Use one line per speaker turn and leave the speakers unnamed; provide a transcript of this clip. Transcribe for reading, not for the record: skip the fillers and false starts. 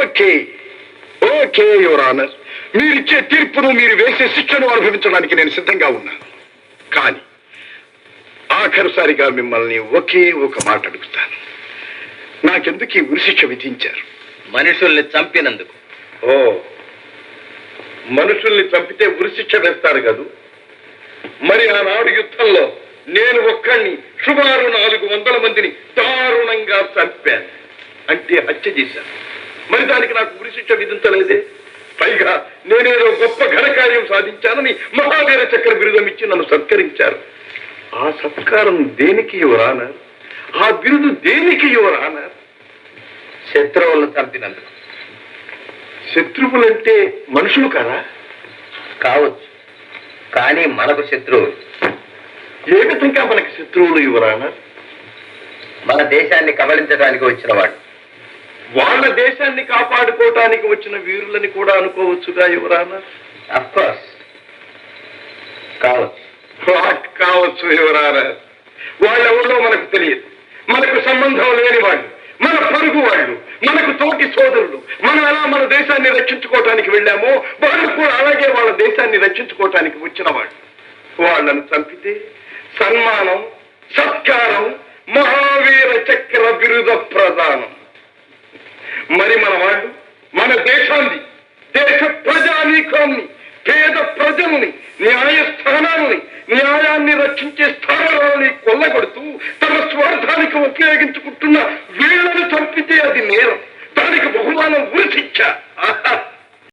Okay okay your honour, మీరిచ్చే తీర్పును మీరు వేసే శిక్షను అనుభవించడానికి నేను సిద్ధంగా ఉన్నాను. కానీ ఆఖరుసారిగా మిమ్మల్ని ఒకే ఒక మాట అడుగుతాను. నాకెందుకు ఈ ఉరిశిక్ష విధించారు?
మనుషుల్ని చంపినందుకు.
ఓ, మనుషుల్ని చంపితే ఉరిశిక్ష వేస్తారు కదూ. మరి ఆనాడు యుద్ధంలో నేను ఒక్కడిని సుమారు 400 మందిని దారుణంగా చంపాను, అంటే హత్య చేశాను. మరి దానికి నాకు ఉరిశిక్ష విధించలేదే. పైగా నేనేదో గొప్ప ఘనకార్యం సాధించానని మహావీర చక్ర బిరుదం ఇచ్చి నన్ను సత్కరించారు. ఆ సత్కారం దేనికి యువరానర్? ఆ బిరుదు దేనికి యువరానర్?
శత్రువులను చంపినందుకు.
శత్రువులంటే మనుషులు కాదా?
కావచ్చు, కానీ మనకు శత్రువులు.
ఏ విధంగా మనకి శత్రువులు యువరానర్?
మన దేశాన్ని కబళించడానికి వచ్చిన వాడు.
వాళ్ళ దేశాన్ని కాపాడుకోవటానికి వచ్చిన వీరులని కూడా అనుకోవచ్చుగా యువరానర్?
అఫ్కోర్స్ కావచ్చు.
కావచ్చు యువరానర్. వాళ్ళెవరో మనకు తెలియదు. మనకు సంబంధం లేని వాళ్ళు, మన పొరుగు వాళ్ళు, మనకు తోటి సోదరులు. మనం ఎలా మన దేశాన్ని రక్షించుకోవటానికి వెళ్ళామో వాళ్ళు కూడా అలాగే వాళ్ళ దేశాన్ని రక్షించుకోవటానికి వచ్చిన వాళ్ళు. వాళ్ళను చంపితే సన్మానం, సత్కారం, మహావీర చక్ర బిరుద ప్రదానం. మరి మన వాళ్ళు మన దేశాన్ని, దేశ ప్రజానీకాన్ని, పేద ప్రజల్ని